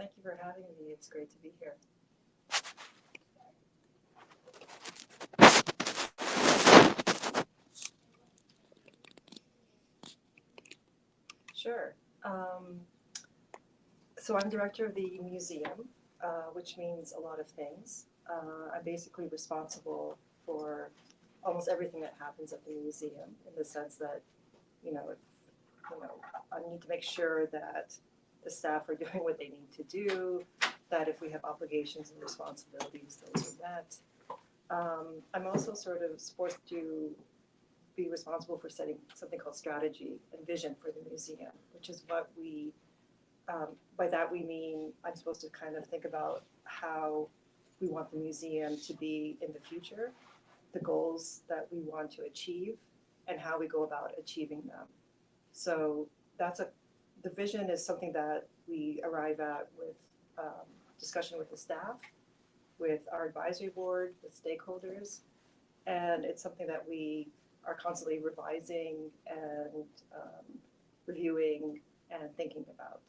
Thank you for having me. It's great to be here. Sure. Um, so I'm director of the museum, which means a lot of things. I'm basically responsible for almost everything that happens at the museum in the sense that, if, you know, I need to make sure that the staff are doing what they need to do, that if we have obligations and responsibilities, those are met. I'm also sort of supposed to be responsible for setting something called strategy and vision for the museum, which is what by that we mean I'm supposed to kind of think about how we want the museum to be in the future, the goals that we want to achieve, and how we go about achieving them. So the vision is something that we arrive at with discussion with the staff, with our advisory board, with stakeholders, and it's something that we are constantly revising and reviewing and thinking about.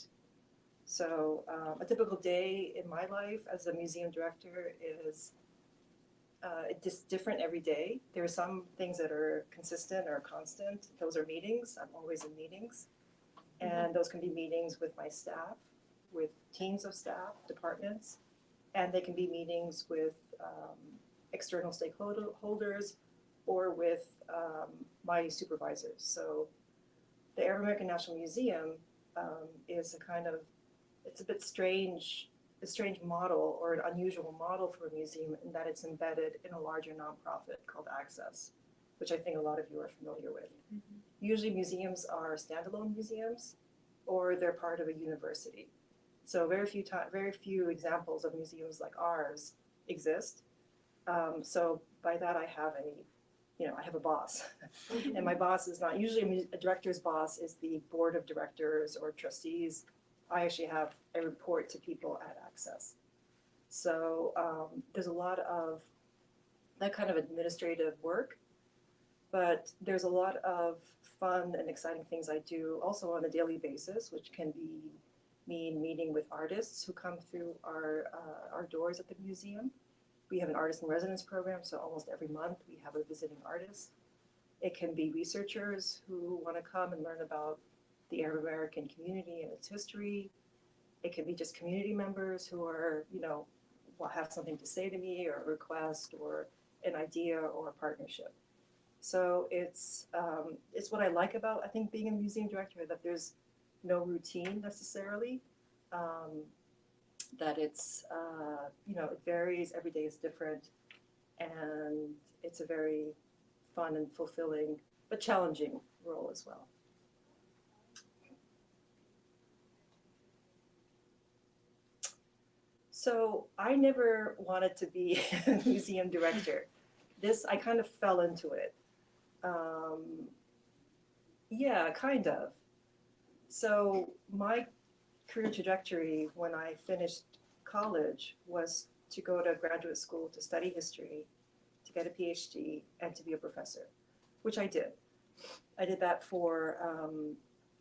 So a typical day in my life as a museum director is it's just different every day. There are some things that are consistent or constant. Those are meetings. I'm always in meetings. And those can be meetings with my staff, with teams of staff, departments, and they can be meetings with external stakeholders or with my supervisors. So the Arab American National Museum is it's a bit strange, a strange model or an unusual model for a museum in that it's embedded in a larger nonprofit called Access, which I think a lot of you are familiar with. Mm-hmm. Usually museums are standalone museums or they're part of a university. So very few examples of museums like ours exist. So by that I have a boss. And my boss is not usually a director's boss is the board of directors or trustees. I actually have a report to people at Access. So there's a lot of that kind of administrative work, but there's a lot of fun and exciting things I do also on a daily basis, which can mean meeting with artists who come through our doors at the museum. We have an artist in residence program, so almost every month we have a visiting artist. It can be researchers who want to come and learn about the Arab American community and its history. It can be just community members who are, will have something to say to me or a request or an idea or a partnership. So it's what I like about, I think, being a museum director, that there's no routine necessarily. That it's, it varies, every day is different, and it's a very fun and fulfilling, but challenging role as well. So I never wanted to be a museum director. I kind of fell into it. Yeah, kind of. So my career trajectory when I finished college was to go to graduate school to study history, to get a PhD, and to be a professor, which I did. I did that for,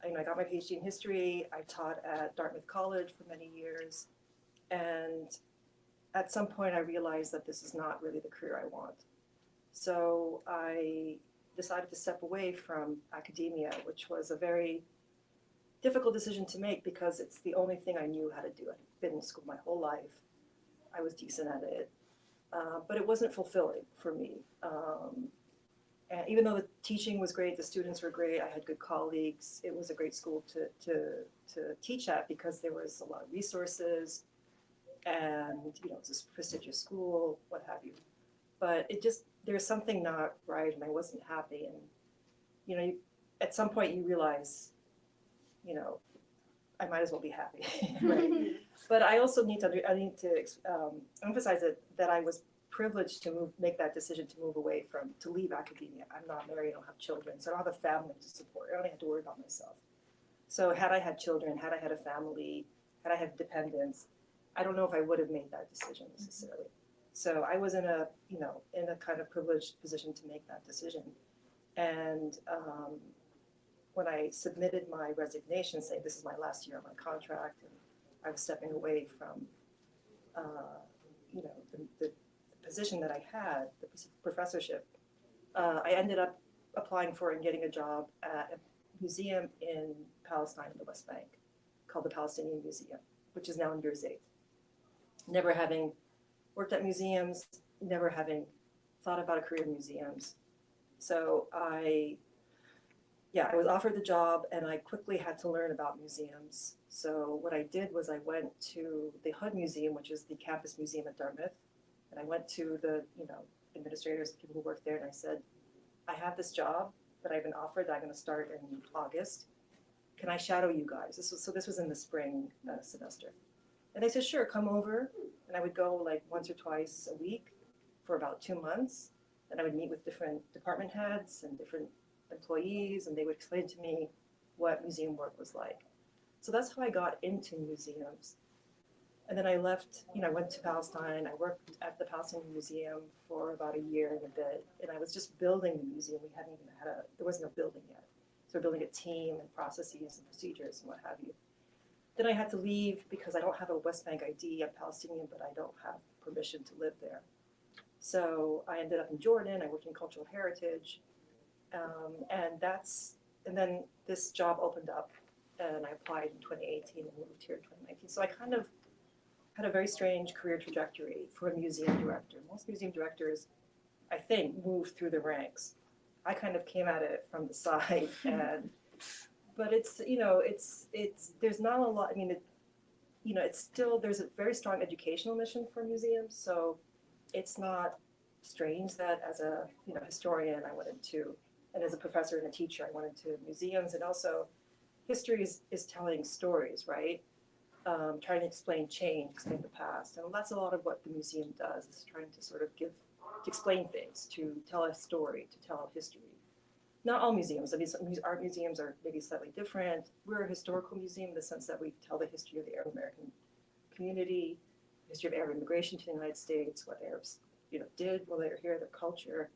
I got my PhD in history. I taught at Dartmouth College for many years. And at some point I realized that this is not really the career I want. So I decided to step away from academia, which was a very difficult decision to make because it's the only thing I knew how to do. I'd been in school my whole life. I was decent at it, but it wasn't fulfilling for me. And even though the teaching was great, the students were great, I had good colleagues, it was a great school to teach at because there was a lot of resources and, it's a prestigious school, what have you. But there's something not right and I wasn't happy. And, at some point you realize, I might as well be happy, right? But I also need to emphasize that I was privileged to make that decision to move away to leave academia. I'm not married, I don't have children, so I don't have a family to support. I only have to worry about myself. So had I had children, had I had a family, had I had dependents, I don't know if I would have made that decision necessarily. So I was in a kind of privileged position to make that decision. And when I submitted my resignation saying this is my last year on my contract and I was stepping away from, you know, the position that I had, the professorship. I ended up applying for and getting a job at a museum in Palestine in the West Bank called the Palestinian Museum, which is now in year 8. Never having worked at museums, never having thought about a career in museums. So I was offered the job and I quickly had to learn about museums. So what I did was I went to the HUD Museum, which is the campus museum at Dartmouth. And I went to the, administrators, people who work there, and I said, I have this job that I've been offered that I'm going to start in August. Can I shadow you guys? This was in the spring semester. And they said, sure, come over. And I would go like once or twice a week for about 2 months. And I would meet with different department heads and different employees, and they would explain to me what museum work was like. So that's how I got into museums. And then I left, I went to Palestine. I worked at the Palestinian Museum for about a year and a bit. And I was just building the museum. We hadn't even there wasn't a building yet. So we're building a team and processes and procedures and what have you. Then I had to leave because I don't have a West Bank ID. I'm Palestinian, but I don't have permission to live there. So I ended up in Jordan. I worked in cultural heritage. And then this job opened up and I applied in 2018 and moved here in 2019. So I kind of had a very strange career trajectory for a museum director. Most museum directors, I think, move through the ranks. I kind of came at it from the side, but it's there's not a lot. I mean, it's still, there's a very strong educational mission for museums. So it's not strange that as a historian, I went into, and as a professor and a teacher, I went into museums, and also history is telling stories, right? Trying to explain change, explain the past. And that's a lot of what the museum does, is trying to sort of to explain things, to tell a story, to tell a history. Not all museums. I mean, some art museums are maybe slightly different. We're a historical museum in the sense that we tell the history of the Arab American community, the history of Arab immigration to the United States, what Arabs, did while they were here, their culture,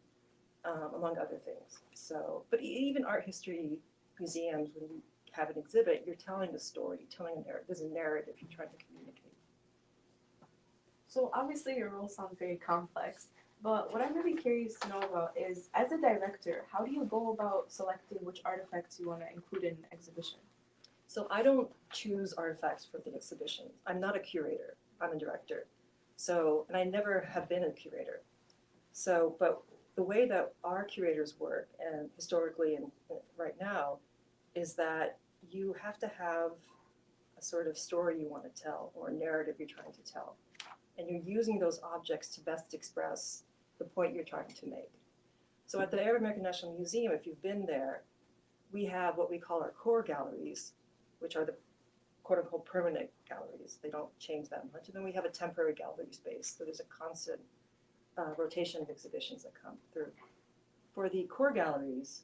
among other things. So, but even art history museums, when you have an exhibit, you're telling a story, telling a narrative. There's a narrative you're trying to communicate. So obviously your role sounds very complex, but what I'm really curious to know about is, as a director, how do you go about selecting which artifacts you want to include in an exhibition? So I don't choose artifacts for the exhibition. I'm not a curator. I'm a director. So, and I never have been a curator. So, but the way that our curators work, and historically and right now, is that you have to have a sort of story you want to tell or a narrative you're trying to tell. And you're using those objects to best express the point you're trying to make. So at the Arab American National Museum, if you've been there, we have what we call our core galleries, which are the quote unquote permanent galleries. They don't change that much. And then we have a temporary gallery space. So there's a constant rotation of exhibitions that come through. For the core galleries,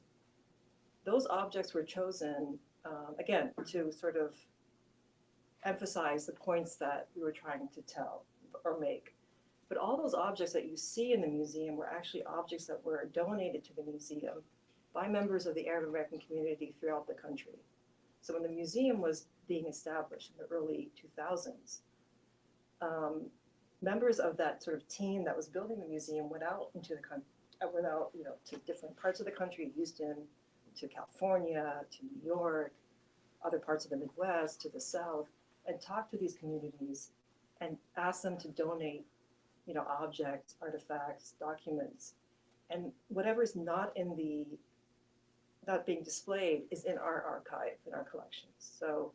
those objects were chosen, again, to sort of emphasize the points that we were trying to tell or make. But all those objects that you see in the museum were actually objects that were donated to the museum by members of the Arab American community throughout the country. So when the museum was being established in the early 2000s, members of that sort of team that was building the museum went out into the country, to different parts of the country, Houston, to California, to New York, other parts of the Midwest, to the South, and talk to these communities and ask them to donate, objects, artifacts, documents, and whatever's not being displayed is in our archive, in our collections. So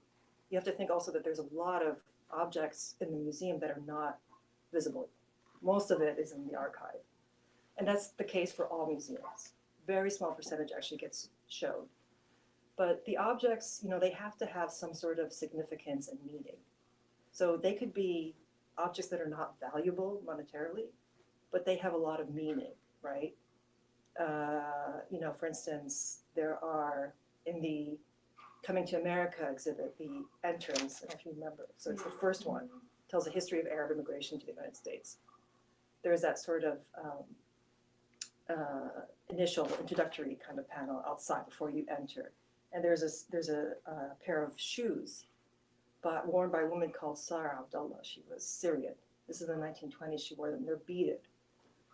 you have to think also that there's a lot of objects in the museum that are not visible. Most of it is in the archive. And that's the case for all museums. Very small percentage actually gets showed. But the objects, they have to have some sort of significance and meaning. So they could be objects that are not valuable monetarily, but they have a lot of meaning, right? For instance, there are in the Coming to America exhibit, the entrance, if you remember. So it's the first one, tells the history of Arab immigration to the United States. There's that sort of initial introductory kind of panel outside before you enter. And there's a pair of shoes worn by a woman called Sarah Abdullah. She was Syrian. This is in the 1920s. She wore them. They're beaded.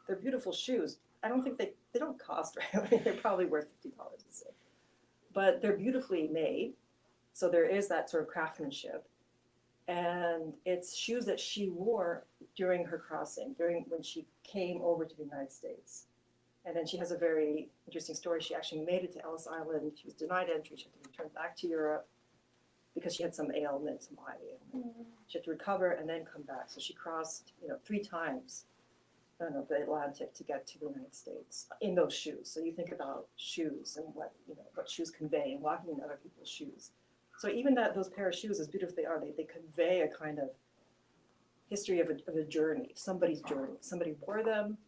They're beautiful shoes. I don't think they don't cost, right? I mean, they're probably worth $50, let's say. But they're beautifully made. So there is that sort of craftsmanship. And it's shoes that she wore during her crossing, during when she came over to the United States. And then she has a very interesting story. She actually made it to Ellis Island. She was denied entry. She had to return back to Europe because she had some ailment, some eye ailment. She had to recover and then come back. So she crossed, 3 times, the Atlantic to get to the United States in those shoes. So you think about shoes and what shoes convey and walking in other people's shoes. So even those pair of shoes, as beautiful as they are, they convey a kind of history of a journey, somebody's journey. Somebody wore them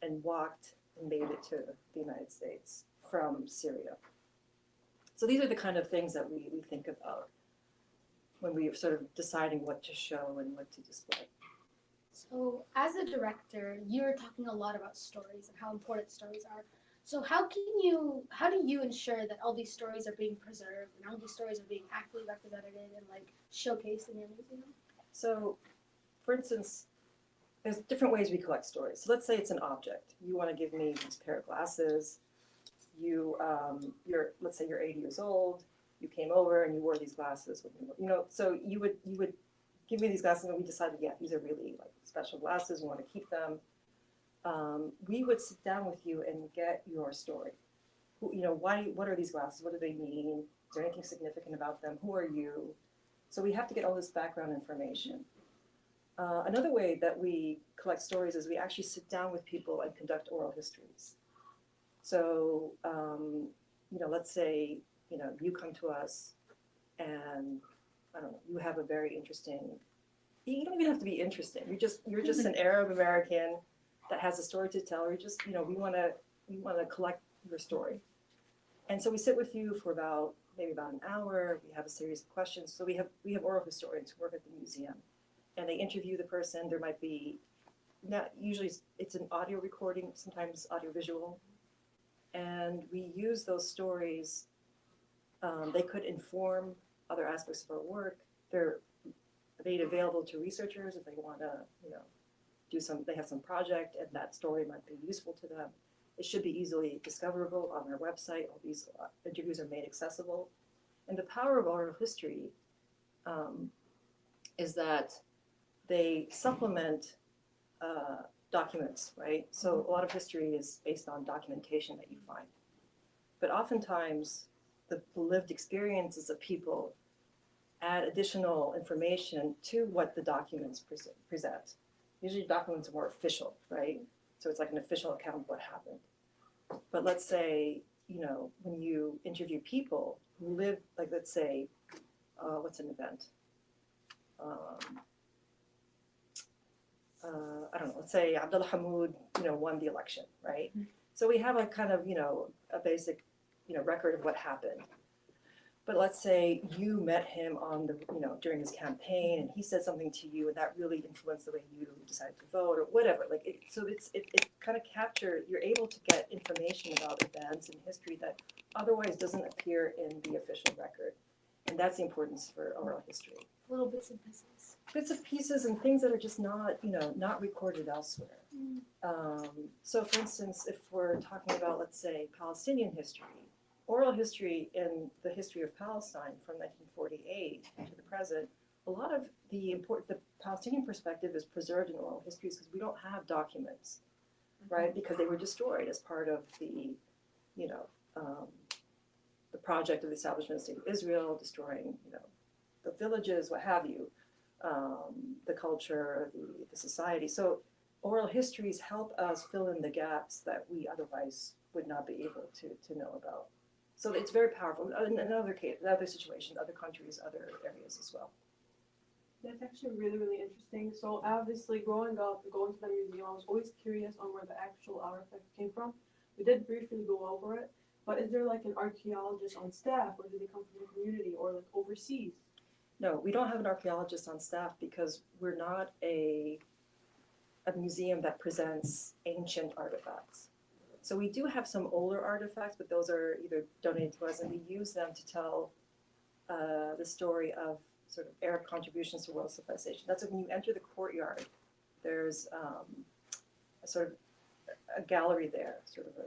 and walked and made it to the United States from Syria. So these are the kind of things that we think about when we're sort of deciding what to show and what to display. So, as a director, you're talking a lot about stories and how important stories are. So, how do you ensure that all these stories are being preserved and all these stories are being accurately represented and showcased in your museum? So, for instance, there's different ways we collect stories. So let's say it's an object. You want to give me this pair of glasses. Let's say you're 80 years old. You came over and you wore these glasses. So you would give me these glasses, and we decided, yeah, these are really special glasses. We want to keep them. We would sit down with you and get your story. What are these glasses? What do they mean? Is there anything significant about them? Who are you? So we have to get all this background information. Another way that we collect stories is we actually sit down with people and conduct oral histories. So, let's say, you come to us and, I don't know, you have a very interesting, you don't even have to be interesting. You're just an Arab American that has a story to tell, or we want to collect your story. And so we sit with you for maybe about an hour. We have a series of questions. So we have oral historians who work at the museum. And they interview the person. There might be, usually it's an audio recording, sometimes audiovisual. And we use those stories. They could inform other aspects of our work. They're made available to researchers if they want to, they have some project and that story might be useful to them. It should be easily discoverable on our website. All these interviews are made accessible. And the power of oral history is that they supplement documents, right? So a lot of history is based on documentation that you find. But oftentimes, the lived experiences of people add additional information to what the documents present. Usually documents are more official, right? So it's like an official account of what happened. But let's say, when you interview people who live, let's say, what's an event? I don't know, let's say Abdullah Hamoud, won the election, right? Mm-hmm. So we have a kind of, a basic, record of what happened. But let's say you met him on during his campaign and he said something to you and that really influenced the way you decided to vote or whatever. It kind of you're able to get information about events and history that otherwise doesn't appear in the official record. And that's the importance for oral history. Little bits and pieces. Bits of pieces and things that are just not recorded elsewhere. So for instance, if we're talking about, let's say, Palestinian history, oral history in the history of Palestine from 1948 to the present, a lot of the Palestinian perspective is preserved in oral histories because we don't have documents, right? Because they were destroyed as part of the project of the establishment of the State of Israel, destroying, the villages, what have you, the culture, the society. So oral histories help us fill in the gaps that we otherwise would not be able to know about. So it's very powerful. In other situations, other countries, other areas as well. That's actually really, really interesting. So obviously growing up and going to the museum, I was always curious on where the actual artifact came from. We did briefly go over it, but is there an archaeologist on staff, or do they come from the community or overseas? No, we don't have an archaeologist on staff because we're not a museum that presents ancient artifacts. So we do have some older artifacts, but those are either donated to us, and we use them to tell the story of sort of Arab contributions to world civilization. That's when you enter the courtyard. There's a sort of a gallery there,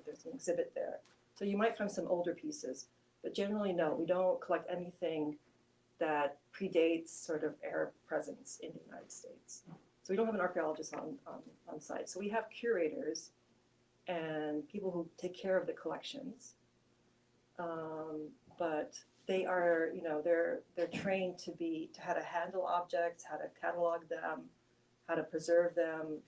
there's an exhibit there. So you might find some older pieces, but generally no, we don't collect anything that predates sort of Arab presence in the United States. So we don't have an archaeologist on site. So we have curators and people who take care of the collections. But they are, they're trained to how to handle objects, how to catalog them, how to preserve them.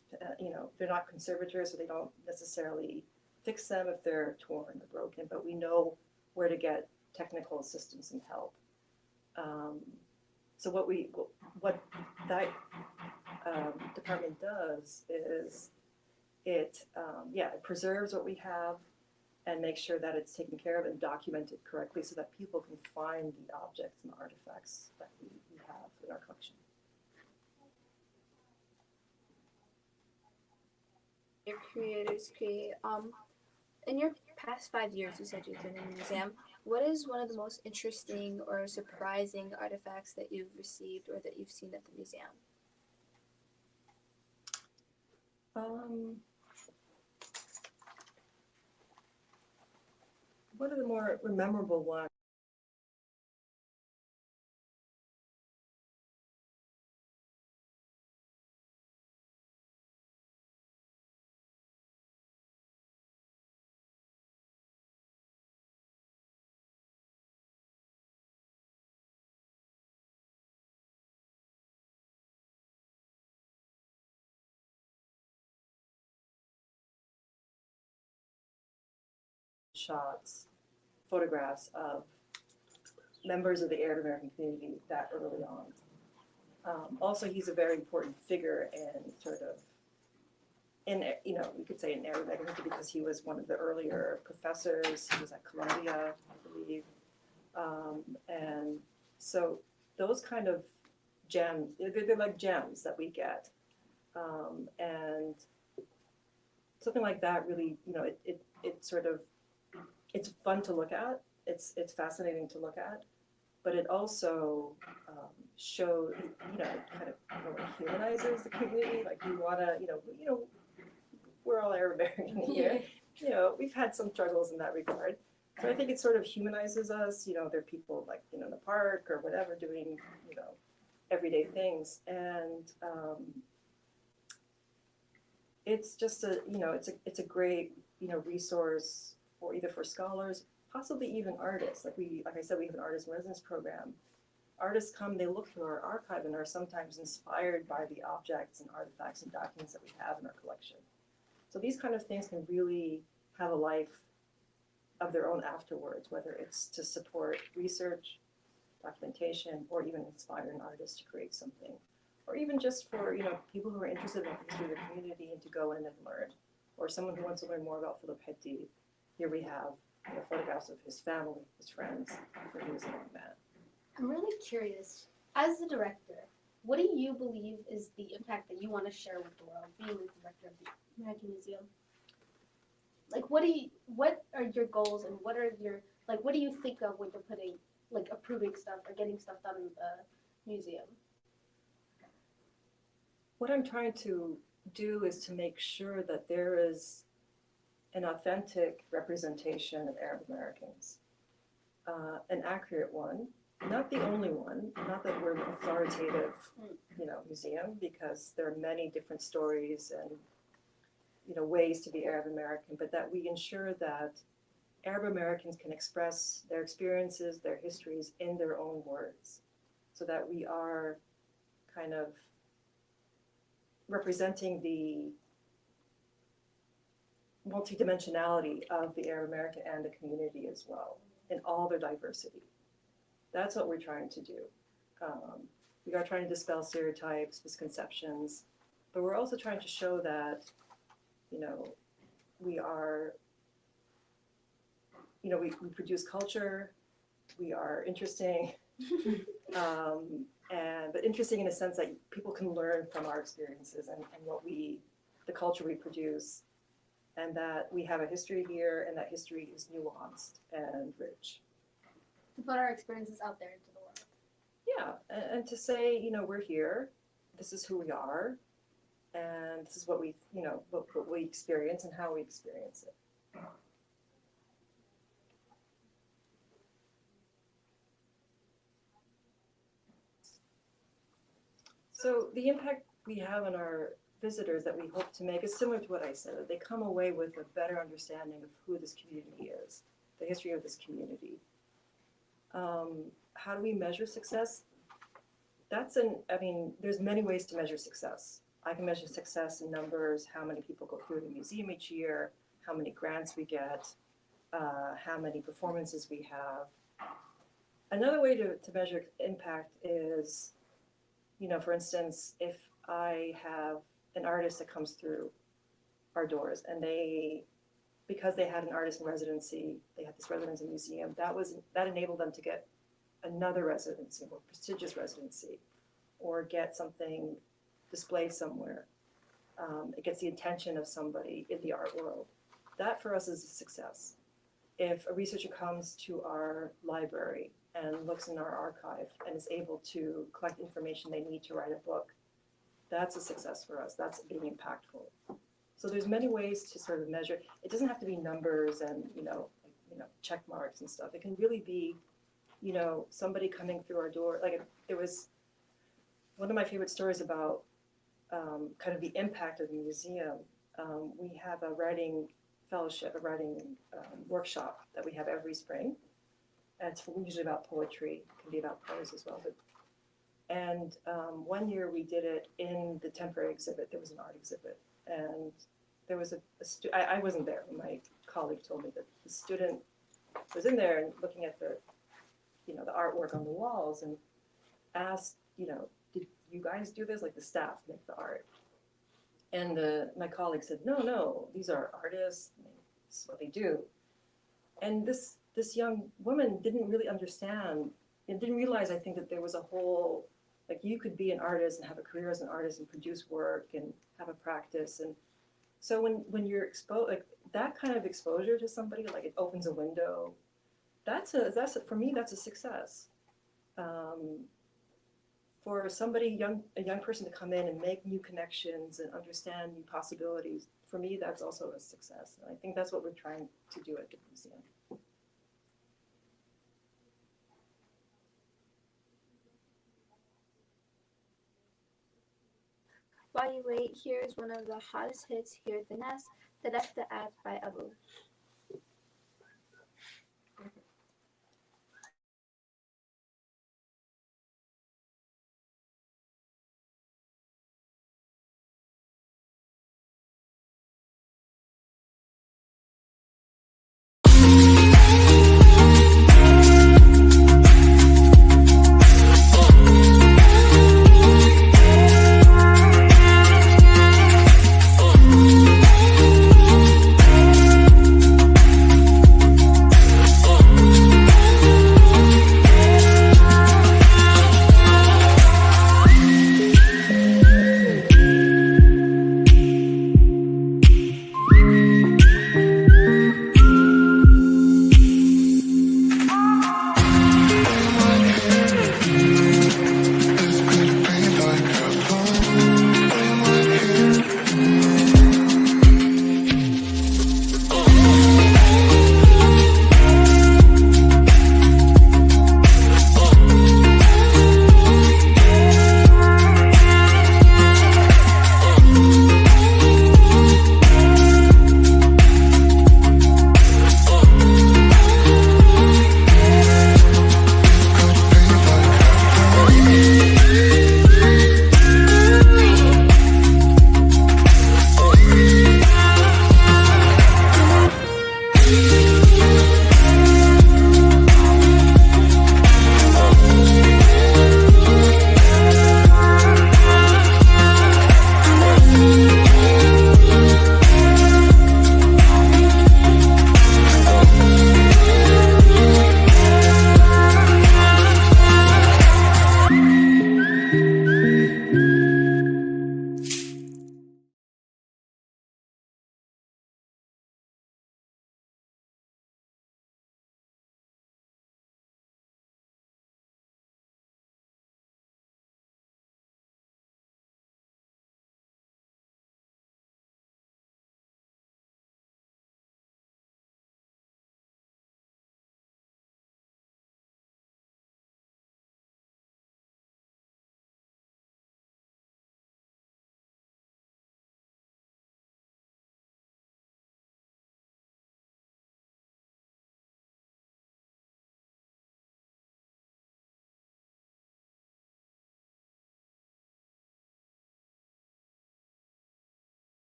They're not conservators, so they don't necessarily fix them if they're torn or broken, but we know where to get technical assistance and help. So what that department does is it preserves what we have and makes sure that it's taken care of and documented correctly so that people can find the objects and artifacts that we have in our collection. Your creators create. In your past 5 years, you said you've been in the museum. What is one of the most interesting or surprising artifacts that you've received or that you've seen at the museum? One of the more memorable ones shots, photographs of members of the Arab American community that early on. Also, he's a very important figure in we could say in Arab American history because he was one of the earlier professors. He was at Columbia, I believe. And so those kind of gems, they're like gems that we get. And something like that really, it's fun to look at. It's fascinating to look at, but it also shows, it kind of humanizes the community. Like we want to, we're all Arab American here. We've had some struggles in that regard. So I think it sort of humanizes us. There are people like in the park or whatever doing everyday things, and it's just it's a great resource for either for scholars, possibly even artists. Like I said, we have an artist in residence program. Artists come, they look through our archive and are sometimes inspired by the objects and artifacts and documents that we have in our collection. So these kind of things can really have a life of their own afterwards, whether it's to support research, documentation, or even inspire an artist to create something. Or even just for people who are interested in the history of the community and to go in and learn. Or someone who wants to learn more about Philip Hetty. Here we have photographs of his family, his friends, where he was a young man. I'm really curious, as the director, what do you believe is the impact that you want to share with the world, being the director of the American Museum? Like, what are your goals and what do you think of when you're approving stuff or getting stuff done in the museum? What I'm trying to do is to make sure that there is an authentic representation of Arab Americans, an accurate one, not the only one, not that we're an authoritative, museum, because there are many different stories and, ways to be Arab American, but that we ensure that Arab Americans can express their experiences, their histories in their own words, so that we are kind of representing the multidimensionality of the Arab American and the community as well, in all their diversity. That's what we're trying to do. We are trying to dispel stereotypes, misconceptions, but we're also trying to show that, we are, we produce culture, we are interesting, but interesting in a sense that people can learn from our experiences and the culture we produce, and that we have a history here, and that history is nuanced and rich. To put our experiences out there into the world. Yeah, and to say, we're here, this is who we are, and this is what we, what we experience and how we experience it. So the impact we have on our visitors that we hope to make is similar to what I said. They come away with a better understanding of who this community is, the history of this community. How do we measure success? There's many ways to measure success. I can measure success in numbers, how many people go through the museum each year, how many grants we get, how many performances we have. Another way to measure impact is, for instance, if I have an artist that comes through our doors and because they had an artist in residency, they had this residency museum, that enabled them to get another residency, more prestigious residency, or get something displayed somewhere. It gets the attention of somebody in the art world. That for us is a success. If a researcher comes to our library and looks in our archive and is able to collect information they need to write a book, that's a success for us. That's being impactful. So there's many ways to sort of measure. It doesn't have to be numbers and check marks and stuff. It can really be somebody coming through our door. Like there was one of my favorite stories about kind of the impact of the museum. We have a writing fellowship, a writing workshop that we have every spring. And it's usually about poetry. It can be about prose as well. And one year we did it in the temporary exhibit. There was an art exhibit. And there was I wasn't there. My colleague told me that the student was in there and looking at the artwork on the walls and asked, did you guys do this? Like the staff make the art. And my colleague said, no, these are artists. This is what they do. And this young woman didn't really understand and didn't realize, I think, that there was a whole, like you could be an artist and have a career as an artist and produce work and have a practice. And so when you're exposed, like that kind of exposure to somebody, like it opens a window, for me, that's a success. For somebody, a young person to come in and make new connections and understand new possibilities, for me, that's also a success. And I think that's what we're trying to do at the museum. While you wait, here is one of the hottest hits here at the Nest, the Defta Ad by Abu.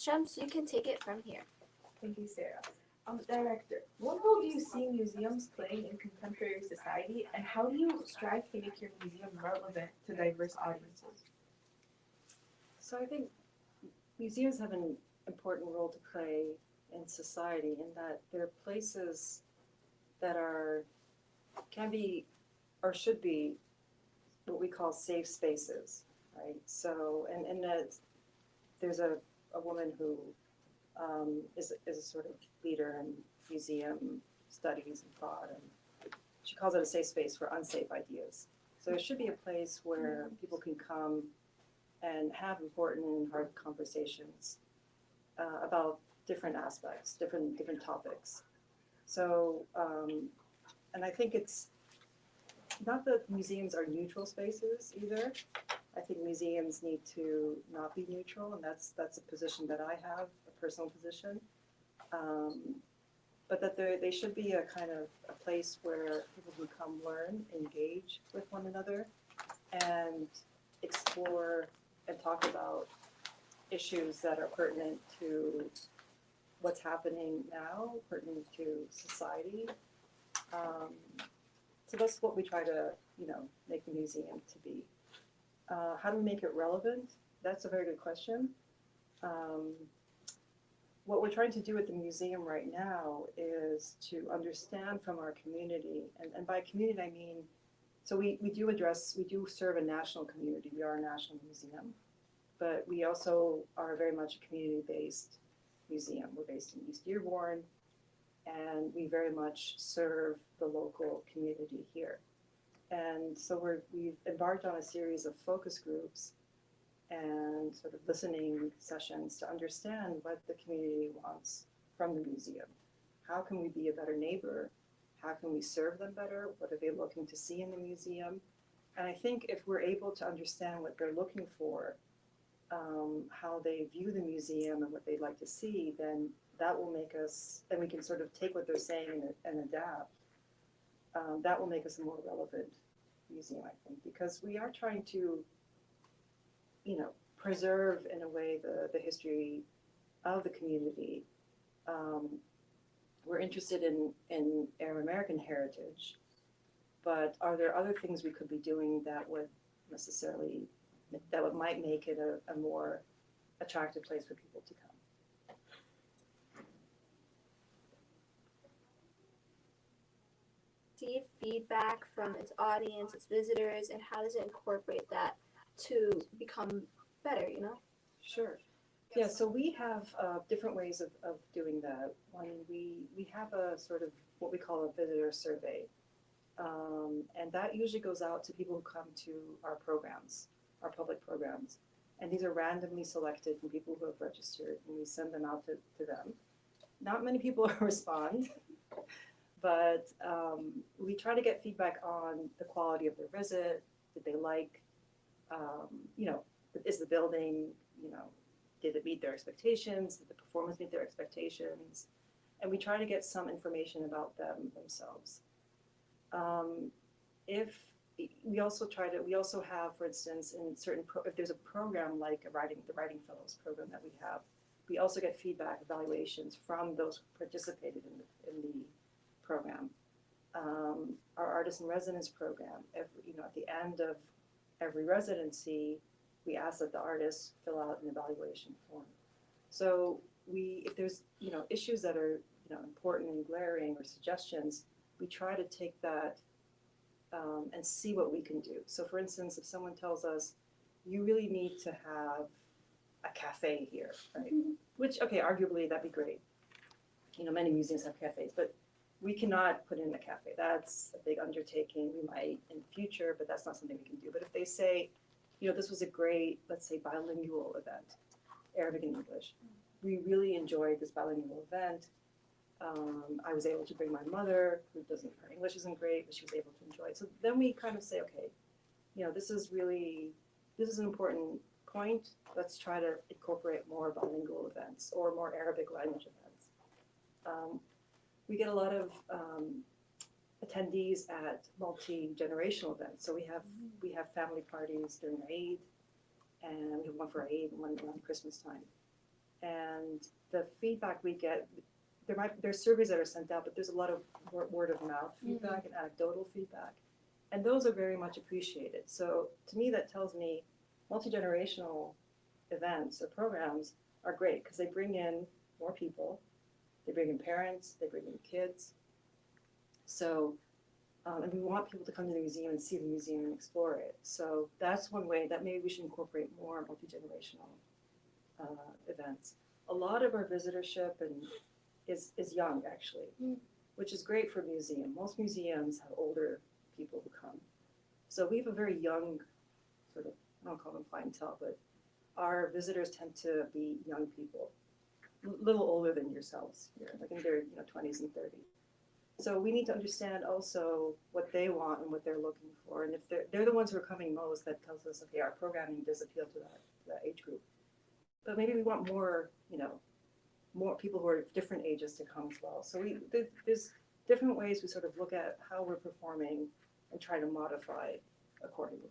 Shams, you can take it from here. Thank you, Sarah. Director, what role do you see museums playing in contemporary society, and how do you strive to make your museum relevant to diverse audiences? So I think museums have an important role to play in society in that they're places that can be or should be what we call safe spaces, right? So, and there's a woman who is a sort of leader in museum studies and thought, and she calls it a safe space for unsafe ideas. So it should be a place where people can come and have important and hard conversations about different aspects, different topics. So, and I think it's not that museums are neutral spaces either. I think museums need to not be neutral, and that's a position that I have, a personal position. But that they should be a kind of a place where people can come learn, engage with one another, and explore and talk about issues that are pertinent to what's happening now, pertinent to society. So that's what we try to, make the museum to be. How do we make it relevant? That's a very good question. What we're trying to do at the museum right now is to understand from our community, and by community I mean, so we do serve a national community. We are a national museum, but we also are very much a community-based museum. We're based in East Dearborn, and we very much serve the local community here. And so we've embarked on a series of focus groups and sort of listening sessions to understand what the community wants from the museum. How can we be a better neighbor? How can we serve them better? What are they looking to see in the museum? And I think if we're able to understand what they're looking for, how they view the museum and what they'd like to see, then that will make us, and we can sort of take what they're saying and adapt. That will make us a more relevant museum, I think, because we are trying to, preserve in a way the history of the community. We're interested in Arab American heritage, but are there other things we could be doing that would might make it a more attractive place for people to come? Receive feedback from its audience, its visitors, and how does it incorporate that to become better, Sure. Yeah, so we have different ways of doing that. One, we have a sort of what we call a visitor survey. And that usually goes out to people who come to our programs, our public programs. And these are randomly selected from people who have registered, and we send them out to them. Not many people respond, but we try to get feedback on the quality of their visit. Did they like, is the building, did it meet their expectations? Did the performance meet their expectations? And we try to get some information about them themselves. If we also have, for instance, in certain if there's a program like the Writing Fellows program that we have, we also get feedback, evaluations from those who participated in the program. Our Artist in Residence program, at the end of every residency, we ask that the artists fill out an evaluation form. So if there's issues that are important and glaring or suggestions, we try to take that and see what we can do. So for instance, if someone tells us, you really need to have a cafe here, right? Mm-hmm. Which, okay, arguably that'd be great. Many museums have cafes, but we cannot put in a cafe. That's a big undertaking. We might in the future, but that's not something we can do. But if they say, this was a great, let's say, bilingual event, Arabic and English. We really enjoyed this bilingual event. I was able to bring my mother, her English isn't great, but she was able to enjoy it. So then we kind of say, okay, this is an important point. Let's try to incorporate more bilingual events or more Arabic language events. We get a lot of attendees at multi-generational events. So we have family parties during Eid, and we have one for Eid and one around Christmas time. and the feedback we get, there's surveys that are sent out, but there's a lot of word of mouth feedback and anecdotal feedback, and those are very much appreciated. So to me, that tells me multi-generational events or programs are great because they bring in more people, they bring in parents, they bring in kids. So, and we want people to come to the museum and see the museum and explore it. So that's one way that maybe we should incorporate more multi-generational events. A lot of our visitorship is young actually, which is great for a museum. Most museums have older people who come. So we have a very young sort of, I don't call them clientele, but our visitors tend to be young people, a little older than yourselves here, like in their 20s and 30s. So we need to understand also what they want and what they're looking for. And if they're the ones who are coming most, that tells us, okay, our programming does appeal to that age group. But maybe we want more, more people who are different ages to come as well. So there's different ways we sort of look at how we're performing and try to modify accordingly.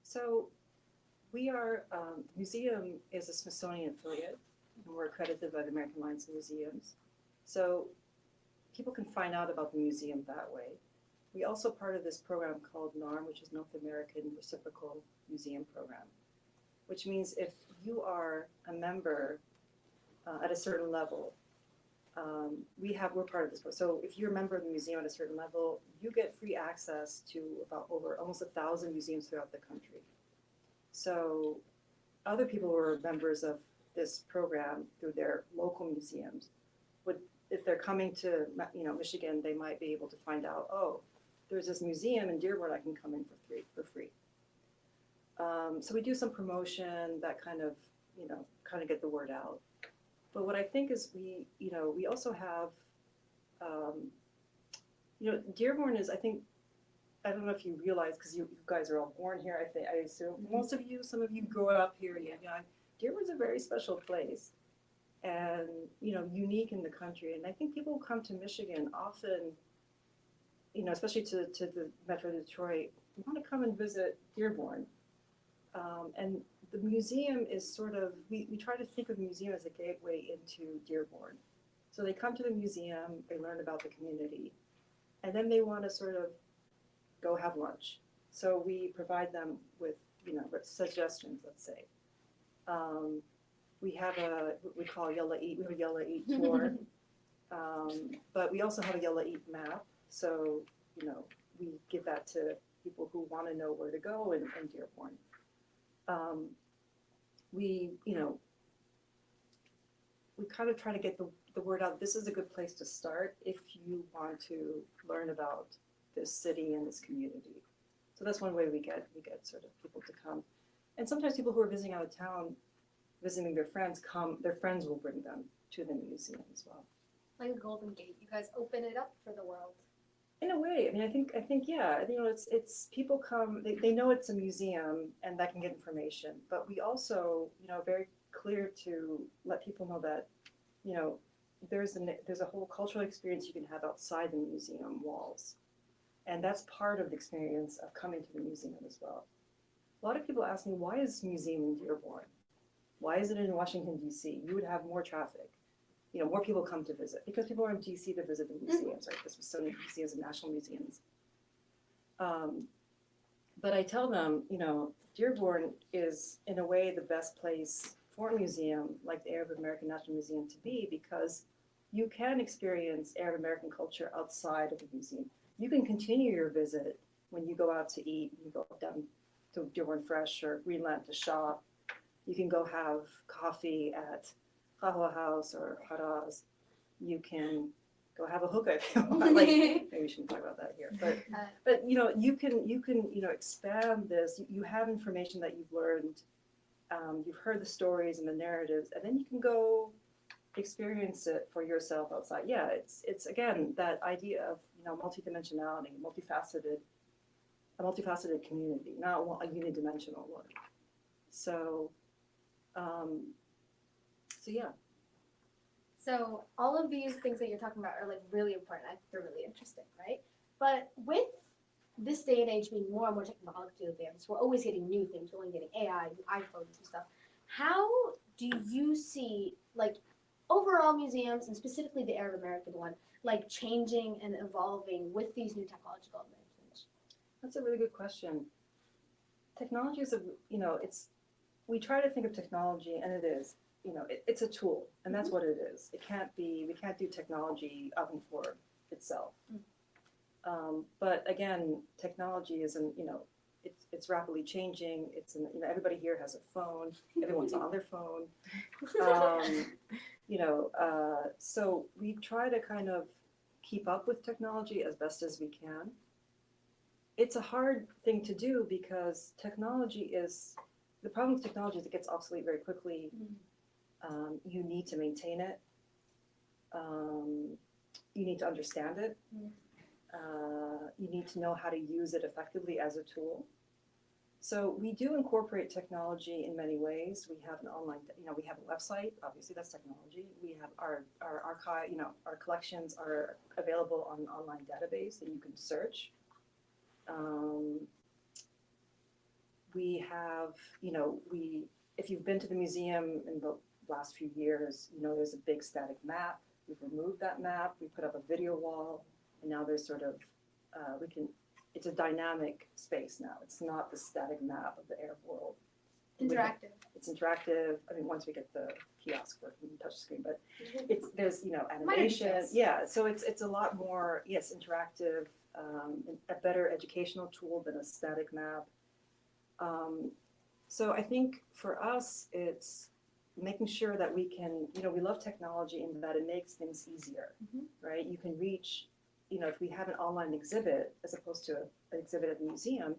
So we are, the museum is a Smithsonian affiliate, and we're accredited by the American Alliance of Museums. So people can find out about the museum that way. We also part of this program called NARM, which is North American Reciprocal Museum Program, which means if you are a member at a certain level, we're part of this. So if you're a member of the museum at a certain level, you get free access to about over almost 1,000 museums throughout the country. So other people who are members of this program through their local museums would, if they're coming to Michigan, they might be able to find out, oh, there's this museum in Dearborn I can come in for free. So we do some promotion that kind of get the word out. But what I think is we also have, Dearborn is, I don't know if you realize, because you guys are all born here, I assume. Most of you, some of you grew up here, Dearborn's a very special place and, unique in the country. And I think people who come to Michigan often, especially to the Metro Detroit, want to come and visit Dearborn. And the museum is sort of, we try to think of the museum as a gateway into Dearborn. So they come to the museum, they learn about the community, and then they want to sort of go have lunch. So we provide them with, suggestions, let's say. We have we call Yella Eat, we have a Yella Eat tour, but we also have a Yella Eat map. So, we give that to people who want to know where to go in Dearborn. We kind of try to get the word out. This is a good place to start if you want to learn about this city and this community. So that's one way we get sort of people to come. And sometimes people who are visiting out of town, visiting their friends, their friends will bring them to the museum as well. Like a Golden Gate, you guys open it up for the world. In a way, I think yeah, it's people come, they know it's a museum and that can get information, but we also, very clear to let people know that, there's a whole cultural experience you can have outside the museum walls. And that's part of the experience of coming to the museum as well. A lot of people ask me, why is this museum in Dearborn? Why is it in Washington, D.C.? You would have more traffic. More people come to visit because people are in DC to visit the museums, right? The Smithsonian museums and national museums. But I tell them, Dearborn is in a way the best place for a museum like the Arab American National Museum to be, because you can experience Arab American culture outside of the museum. You can continue your visit when you go out to eat. You go down to Dearborn Fresh or Greenland to shop. You can go have coffee at Qahwa House or Haraz. You can go have a hookah if you want. Maybe we shouldn't talk about that here. But you can expand this. You have information that you've learned. You've heard the stories and the narratives, and then you can go experience it for yourself outside. Yeah, it's again that idea of multidimensionality, multifaceted a multifaceted community, not a unidimensional one. So, so yeah. So all of these things that you're talking about are like really important. I think they're really interesting, right? But with this day and age being more and more technologically advanced, we're always getting new things. We're only getting AI, new iPhones and stuff. How do you see like overall museums and specifically the Arab American one like changing and evolving with these new technological advancements? That's a really good question. Technology is we try to think of technology, and it is, it's a tool, and that's what it is. We can't do technology of and for itself. But again, technology isn't, it's rapidly changing. Everybody here has a phone. Everyone's on their phone. So we try to kind of keep up with technology as best as we can. It's a hard thing to do because the problem with technology is it gets obsolete very quickly. You need to maintain it. You need to understand it. You need to know how to use it effectively as a tool. So we do incorporate technology in many ways. We have an online, we have a website, obviously that's technology. We have our archive, our collections are available on an online database that you can search. We have, if you've been to the museum in the last few years, there's a big static map. We've removed that map. We put up a video wall, and now there's sort of, it's a dynamic space now. It's not the static map of the Arab world. Interactive. It's interactive. I mean, once we get the kiosk working, touch screen, but there's animation. Minor details. Yeah, so it's a lot more, yes, interactive, a better educational tool than a static map. So I think for us, it's making sure that we can, we love technology in that it makes things easier, right? You can reach, if we have an online exhibit as opposed to an exhibit at the museum,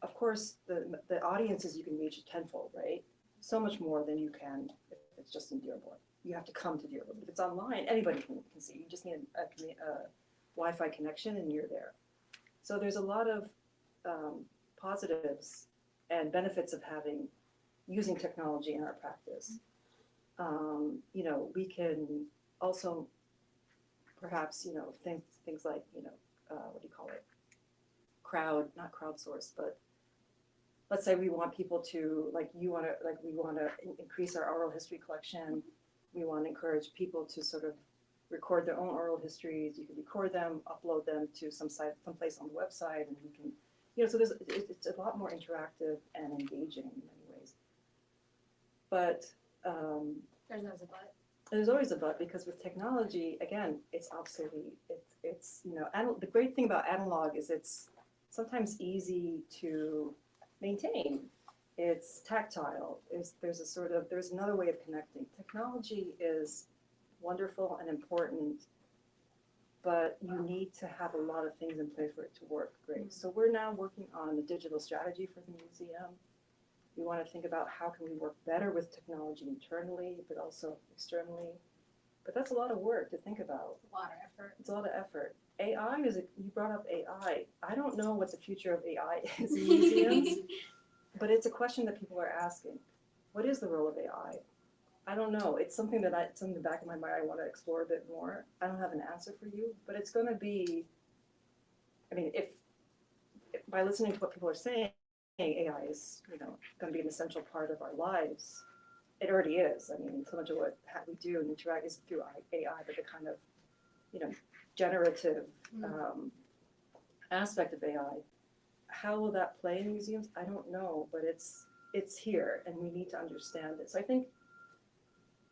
of course, the audiences you can reach tenfold, right? So much more than you can if it's just in Dearborn. You have to come to Dearborn. If it's online, anybody can see. You just need a Wi-Fi connection and you're there. So there's a lot of positives and benefits of using technology in our practice. We can also perhaps, things like, what do you call it? Not crowdsource, but let's say we want people to, we want to increase our oral history collection. We want to encourage people to sort of record their own oral histories. You can record them, upload them to someplace on the website, and we can, so it's a lot more interactive and engaging in many ways. But There's always a but. there's always a but, because with technology, again, it's obsolete. It's the great thing about analog is it's sometimes easy to maintain. It's tactile. There's another way of connecting. Technology is wonderful and important, but you need to have a lot of things in place for it to work great. So we're now working on a digital strategy for the museum. We want to think about how can we work better with technology internally, but also externally. But that's a lot of work to think about. A lot of effort. It's a lot of effort. AI you brought up AI. I don't know what the future of AI is in museums, but it's a question that people are asking. What is the role of AI? I don't know. It's something it's in the back of my mind I want to explore a bit more. I don't have an answer for you, but it's going to be, if by listening to what people are saying, AI is, going to be an essential part of our lives. It already is. So much of what we do and interact is through AI, but the kind of, generative aspect of AI. How will that play in museums? I don't know, but it's here, and we need to understand it. So I think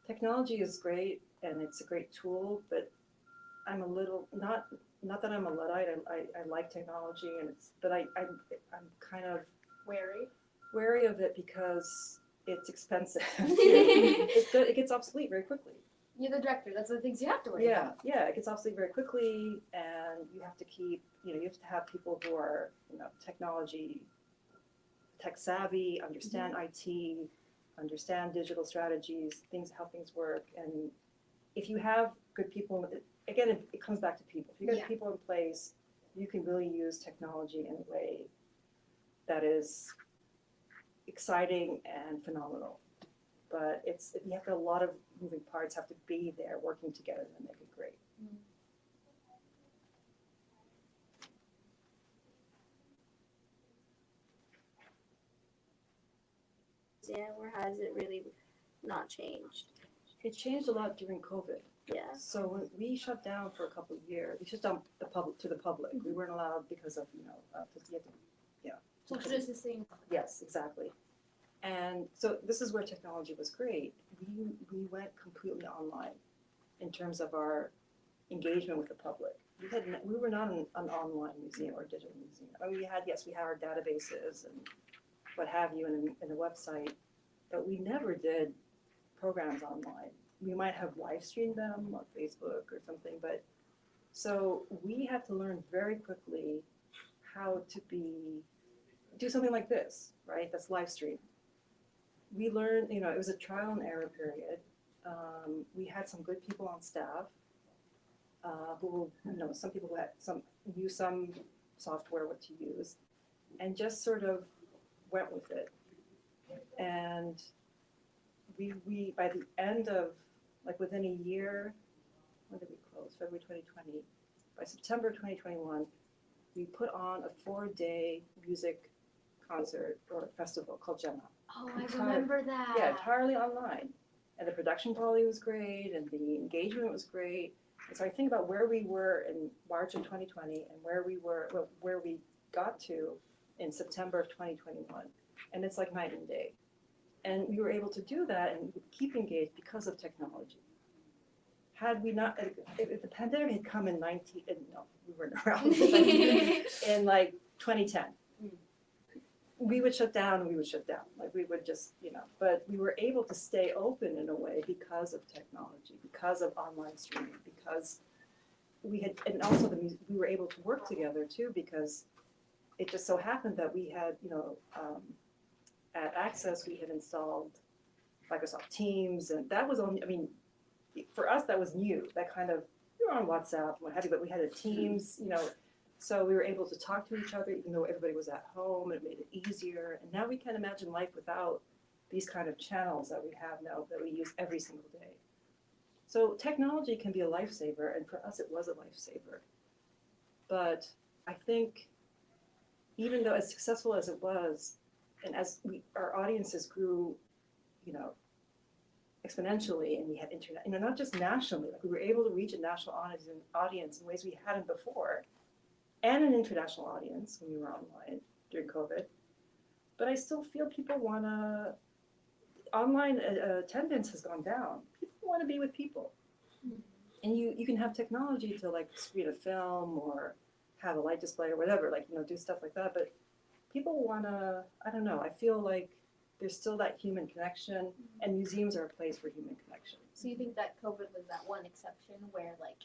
technology is great, and it's a great tool, but I'm a little not that I'm a Luddite. I like technology, but I'm kind of wary of it because it's expensive. It gets obsolete very quickly. You're the director. That's the things you have to worry about. Yeah, it gets obsolete very quickly, and you have to keep, you have to have people who are, technology, tech savvy, understand IT, understand digital strategies, how things work. And if you have good people, again, it comes back to people. If you get people in place, you can really use technology in a way that is exciting and phenomenal. But you have to, a lot of moving parts have to be there working together to make it great. Museum, or has it really not changed? It changed a lot during COVID. Yeah. So when we shut down for a couple of years, we shut down the public to the public. We weren't allowed because of, you know, Social distancing. yes, exactly. And so this is where technology was great. We went completely online in terms of our engagement with the public. We were not an online museum or digital museum. I mean, we had our databases and what have you in the website, but we never did programs online. We might have live streamed them on Facebook or something, but so we had to learn very quickly how to do something like this, right? That's live streamed. We learned, you know, it was a trial and error period. We had some good people on staff who, you know, some people knew some software, what to use, and just sort of went with it. And we by the end of, like, within a year, when did we close? February 2020. By September 2021, we put on a 4-day music concert or festival called Gemma. Oh, I remember that. Yeah, entirely online. And the production quality was great and the engagement was great. And so I think about where we were in March of 2020 and where we got to in September of 2021. And it's like night and day. And we were able to do that and keep engaged because of technology. Had we not, if the pandemic had come in we weren't around in like 2010, we would shut down. Like we would just, you know, but we were able to stay open in a way because of technology, because of online streaming, because we had, and also we were able to work together too, because it just so happened that we had, you know, at Access we had installed Microsoft Teams, and that was only, I mean, for us that was new. That kind of, we were on WhatsApp and what have you, but we had a Teams, you know. So we were able to talk to each other even though everybody was at home. It made it easier. And now we can't imagine life without these kind of channels that we have now that we use every single day. So technology can be a lifesaver, and for us it was a lifesaver. But I think even though as successful as it was, and as our audiences grew, you know, exponentially, and we had internet, you know, not just nationally, like we were able to reach a national audience in ways we hadn't before, and an international audience when we were online during COVID. But I still feel people want to, online attendance has gone down. People want to be with people. And you can have technology to like screen a film or have a light display or whatever, like, you know, do stuff like that. But people want to, I don't know, I feel like there's still that human connection, and museums are a place for human connection. So you think that COVID was that one exception where like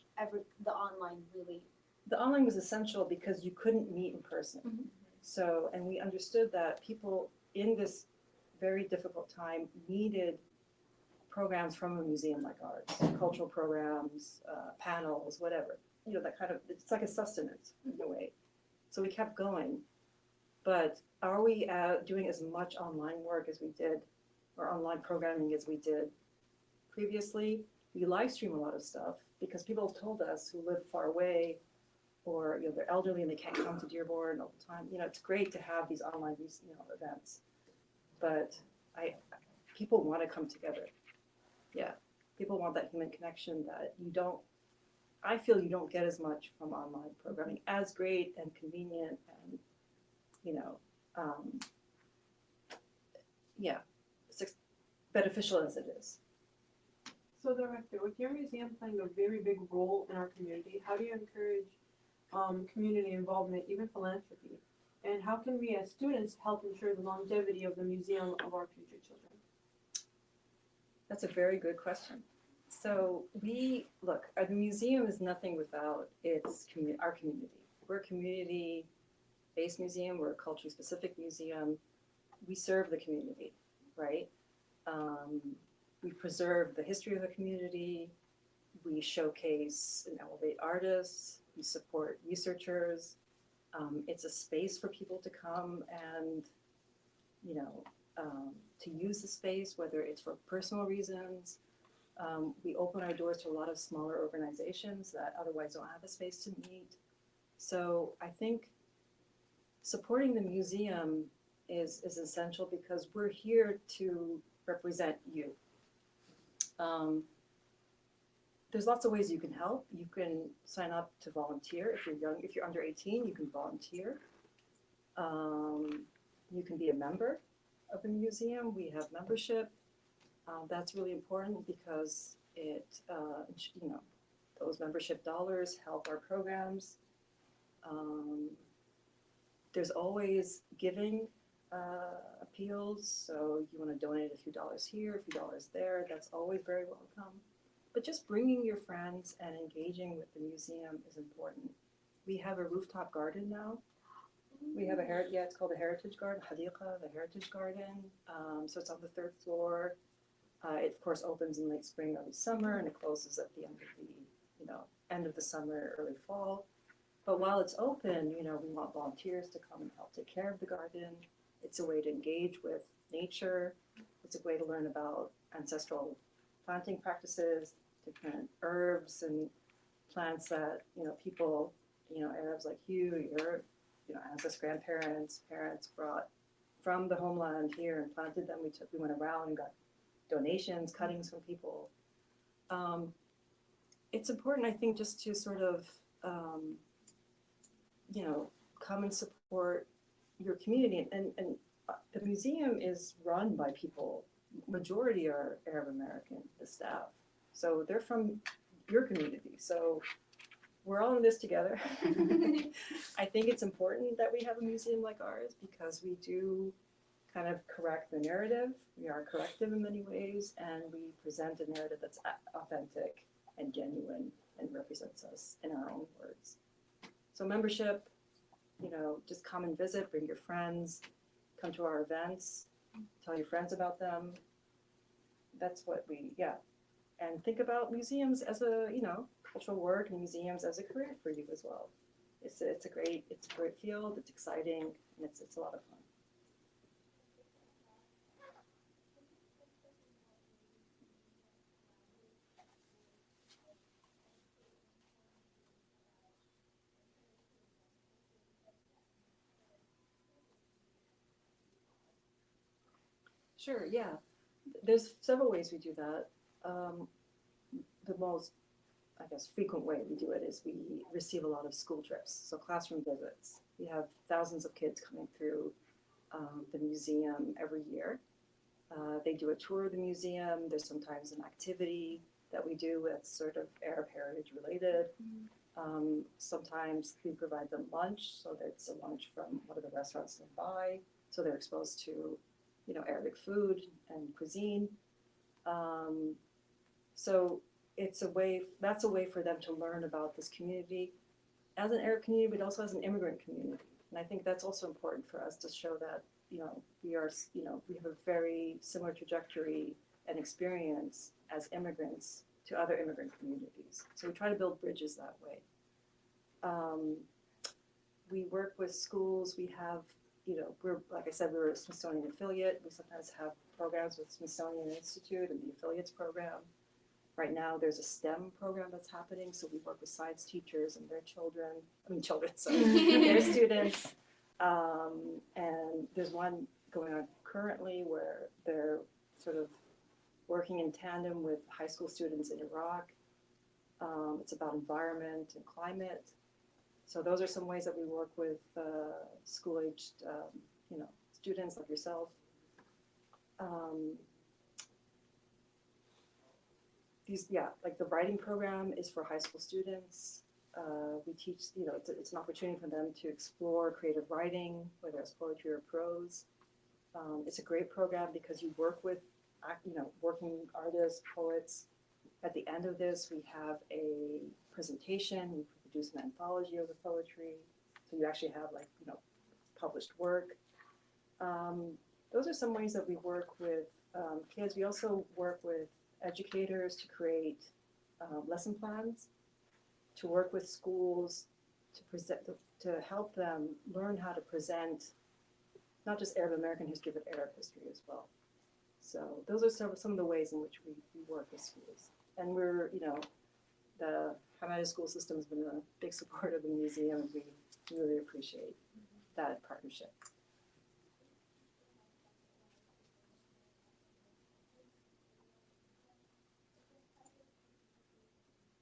the online really. The online was essential because you couldn't meet in person. Mhm. So, and we understood that people in this very difficult time needed programs from a museum like ours, cultural programs, panels, whatever. You know, that kind of, it's like a sustenance in a way. So we kept going. But are we doing as much online work as we did, or online programming as we did previously? We live stream a lot of stuff because people have told us who live far away, or, you know, they're elderly and they can't come to Dearborn all the time. You know, it's great to have these online, you know, events, but people want to come together. Yeah, people want that human connection that I feel you don't get as much from online programming, as great and convenient and, you know, beneficial as it is. So, Director, with your museum playing a very big role in our community, how do you encourage community involvement, even philanthropy? And how can we as students help ensure the longevity of the museum of our future children? That's a very good question. So the museum is nothing without our community. We're a community-based museum. We're a culturally specific museum. We serve the community, right? We preserve the history of the community. We showcase and elevate artists. We support researchers. It's a space for people to come and, you know, to use the space, whether it's for personal reasons. We open our doors to a lot of smaller organizations that otherwise don't have a space to meet. So I think supporting the museum is essential because we're here to represent you. There's lots of ways you can help. You can sign up to volunteer. If you're young, if you're under 18, you can volunteer. You can be a member of the museum. We have membership. That's really important because it, you know, those membership dollars help our programs. There's always giving appeals. So you want to donate a few dollars here, a few dollars there. That's always very welcome. But just bringing your friends and engaging with the museum is important. We have a rooftop garden now. We have it's called a Heritage Garden, Hadiqa, the Heritage Garden. So it's on the 3rd floor. It of course opens in late spring, early summer, and it closes at the end of the, end of the summer, early fall. But while it's open, we want volunteers to come and help take care of the garden. It's a way to engage with nature. It's a way to learn about ancestral planting practices, different herbs and plants that, people, Arabs like you, your, ancestors, grandparents, parents brought from the homeland here and planted them. We went around and got donations, cuttings from people. It's important, I think, just to sort of, come and support your community. And the museum is run by people. Majority are Arab American, the staff. So they're from your community. So we're all in this together. I think it's important that we have a museum like ours because we do kind of correct the narrative. We are corrective in many ways, and we present a narrative that's authentic and genuine and represents us in our own words. So membership, just come and visit, bring your friends, come to our events, tell your friends about them. That's what and think about museums as a, cultural work and museums as a career for you as well. It's a great field, it's exciting, and it's a lot of fun. Sure, yeah. There's several ways we do that. The most, I guess, frequent way we do it is we receive a lot of school trips, so classroom visits. We have thousands of kids coming through the museum every year. They do a tour of the museum. There's sometimes an activity that we do that's sort of Arab heritage related. Sometimes we provide them lunch, so that's a lunch from one of the restaurants nearby, so they're exposed to Arabic food and cuisine. So that's a way for them to learn about this community as an Arab community, but also as an immigrant community. And I think that's also important for us to show that, we have a very similar trajectory and experience as immigrants to other immigrant communities. So we try to build bridges that way. We work with schools. We have, like I said, we're a Smithsonian affiliate. We sometimes have programs with Smithsonian Institute and the affiliates program. Right now, there's a STEM program that's happening, so we work with science teachers and their their students. And there's one going on currently where they're sort of working in tandem with high school students in Iraq. It's about environment and climate. So those are some ways that we work with school-aged, students like yourself. Like the writing program is for high school students. We teach, it's an opportunity for them to explore creative writing, whether it's poetry or prose. It's a great program because you work with, working artists, poets. At the end of this, we have a presentation. We produce an anthology of the poetry. So you actually have published work. Those are some ways that we work with kids. We also work with educators to create lesson plans, to work with schools to help them learn how to present not just Arab American history, but Arab history as well. So those are some of the ways in which we work with schools. And we're, the Hamada school system has been a big support of the museum, and we really appreciate that partnership.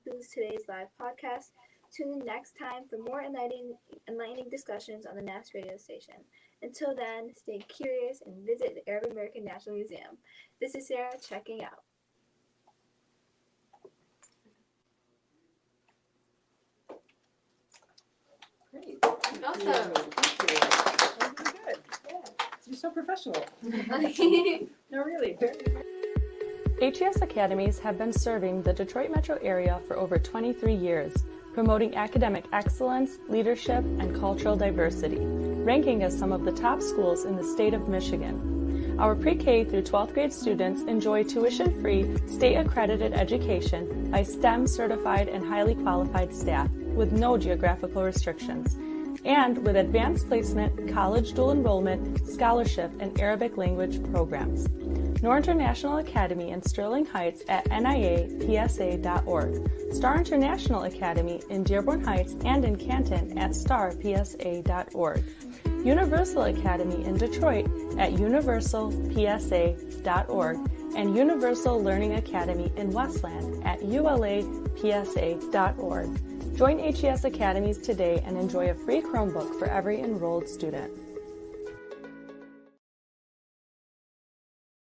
This is today's live podcast. Tune in next time for more enlightening discussions on the NAS radio station. Until then, stay curious and visit the Arab American National Museum. This is Sarah checking out. Great. Awesome. Thank you. That was really good. Yeah. You're so professional. No, really. HES Academies have been serving the Detroit metro area for over 23 years, promoting academic excellence, leadership, and cultural diversity, ranking as some of the top schools in the state of Michigan. Our pre-K through 12th grade students enjoy tuition-free, state-accredited education by STEM certified and highly qualified staff with no geographical restrictions, and with advanced placement, college dual enrollment, scholarship, and Arabic language programs. Noor International Academy in Sterling Heights at niapsa.org, Star International Academy in Dearborn Heights and in Canton at starpsa.org, Universal Academy in Detroit at universalpsa.org, and Universal Learning Academy in Westland at ulapsa.org. Join HES Academies today and enjoy a free Chromebook for every enrolled student.